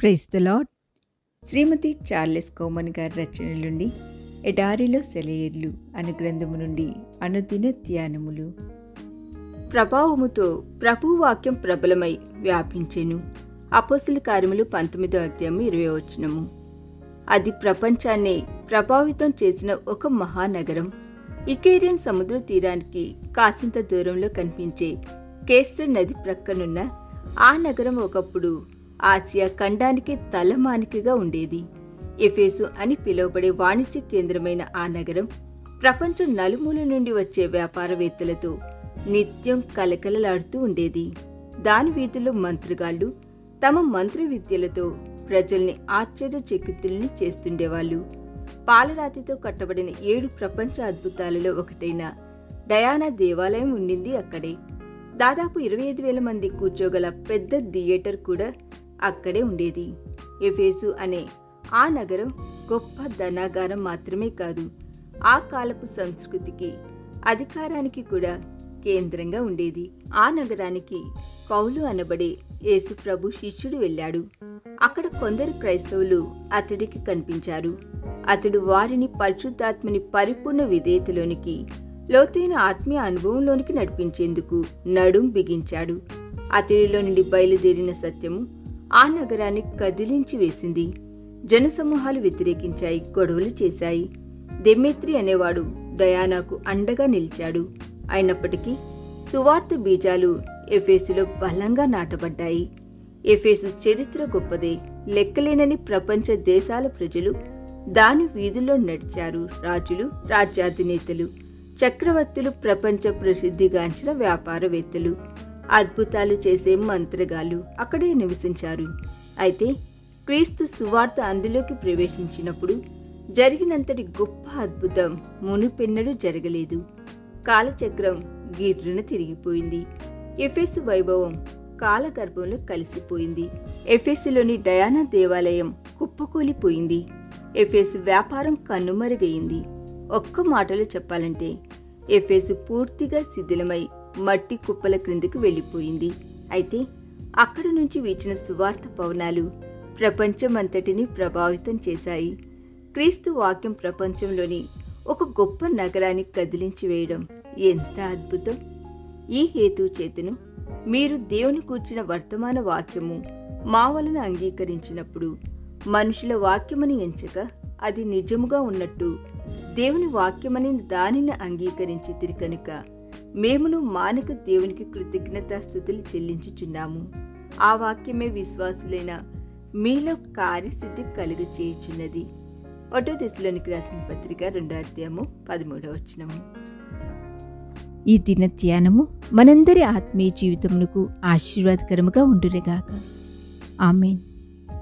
Praise the Lord. Shrimati Charles Cowman గారి రచనల నుండి ఎడారిలో సెలయేర్లు అను గ్రంథము నుండి అనుదిన ధ్యానములు. ప్రభావముతో ప్రభువు వాక్యం ప్రబలమై వ్యాపించెను. అపోస్తల కార్యములు 19వ అధ్యాయము 20వ వచనము. అది ప్రపంచాన్నే ప్రభావితం చేసిన ఒక మహానగరం. ఇకేరియన్ సముద్ర తీరానికి కాసింత దూరంలో కనిపించే కేస్టర్ నది ప్రక్కనున్న ఆ నగరం ఒకప్పుడు ఆసియా ఖండానికి తలమానికగా ఉండేది. ఎఫెసు అని పిలువబడే వాణిజ్య కేంద్రమైన ఆ నగరం ప్రపంచం నలుమూల నుండి వచ్చే వ్యాపారవేత్తలతో నిత్యం కలకలలాడుతూ ఉండేది. దాని వీధుల్లో మంత్రగాళ్లు తమ మంత్ర విద్యలతో ప్రజల్ని ఆశ్చర్యచకితుల్ని చేస్తుండేవాళ్ళు. పాలరాతితో కట్టబడిన 7 ప్రపంచ అద్భుతాలలో ఒకటైన డయానా దేవాలయం ఉండింది అక్కడే. దాదాపు 25,000 మంది కూర్చోగల పెద్ద థియేటర్ కూడా అక్కడే ఉండేది. ఎఫెసు అనే ఆ నగరం గొప్ప ధనాగారం మాత్రమే కాదు, ఆ కాలపు సంస్కృతికి అధికారానికి కూడా కేంద్రంగా ఉండేది. ఆ నగరానికి పౌలు అనబడే యేసు ప్రభు శిష్యుడు వెళ్ళాడు. అక్కడ కొందరు క్రైస్తవులు అతడికి కనిపించారు. అతడు వారిని పరిశుద్ధాత్మని పరిపూర్ణ విధేయతలోనికి, లోతైన ఆత్మీయ అనుభవంలోనికి నడిపించేందుకు నడుం బిగించాడు. అతడిలో నుండి బయలుదేరిన సత్యము ఆ నగరాన్ని కదిలించి వేసింది. జనసమూహాలు వ్యతిరేకించాయి, గొడవలు చేశాయి. దెమేత్రి అనేవాడు డయానాకు అండగా నిలిచాడు. అయినప్పటికీ సువార్త బీజాలు ఎఫెసులో బలంగా నాటబడ్డాయి. ఎఫెసు చరిత్ర గొప్పదే. లెక్కలేనని ప్రపంచ దేశాల ప్రజలు దాని వీధుల్లో నడిచారు. రాజులు, రాజ్యాధినేతలు, చక్రవర్తులు, ప్రపంచ ప్రసిద్ధిగాంచిన వ్యాపారవేత్తలు, అద్భుతాలు చేసే మంత్రగాళ్ళు అక్కడే నివసించారు. అయితే క్రీస్తు సువార్త అందులోకి ప్రవేశించినప్పుడు జరిగినంతటి గొప్ప అద్భుతం మునుపెన్నడూ జరగలేదు. కాలచక్రం గిర్రున తిరిగిపోయింది. ఎఫెసు వైభవం కాలగర్భంలో కలిసిపోయింది. ఎఫెసులోని డయానా దేవాలయం కుప్పకూలిపోయింది. ఎఫెసు వ్యాపారం కన్నుమరుగయింది. ఒక్క మాటలో చెప్పాలంటే ఎఫెసు పూర్తిగా శిథిలమై మట్టి కుప్పల క్రిందికి వెళ్ళిపోయింది. అయితే అక్కడి నుంచి వీచిన సువార్త పవనాలు ప్రపంచమంతటిని ప్రభావితం చేశాయి. క్రీస్తు వాక్యం ప్రపంచంలోని ఒక గొప్ప నగరాన్ని కదిలించి వేయడం ఎంత అద్భుతం! ఈ హేతు చేతను మీరు దేవుని కూర్చిన వర్తమాన వాక్యము మా వలన అంగీకరించినప్పుడు మనుషుల వాక్యమని ఎంచక అది నిజముగా ఉన్నట్టు దేవుని వాక్యమని దానిని అంగీకరించితిరి కనుక మేమును మానక దేవునికి కృతజ్ఞతాస్తుతులు చెల్లించుచున్నాము. ఆ వాక్యమే విశ్వాసులైన మీలో కార్యసిద్ధి కలుగు చేయుచున్నది. 1 దశలోనికి రాసిన పత్రిక 2వ అధ్యాయము 13వ వచనము. ఈ దిన ధ్యానము మనందరి ఆత్మీయ జీవితమునకు ఆశీర్వాదకరముగా ఉండునుగాక. ఆమేన్.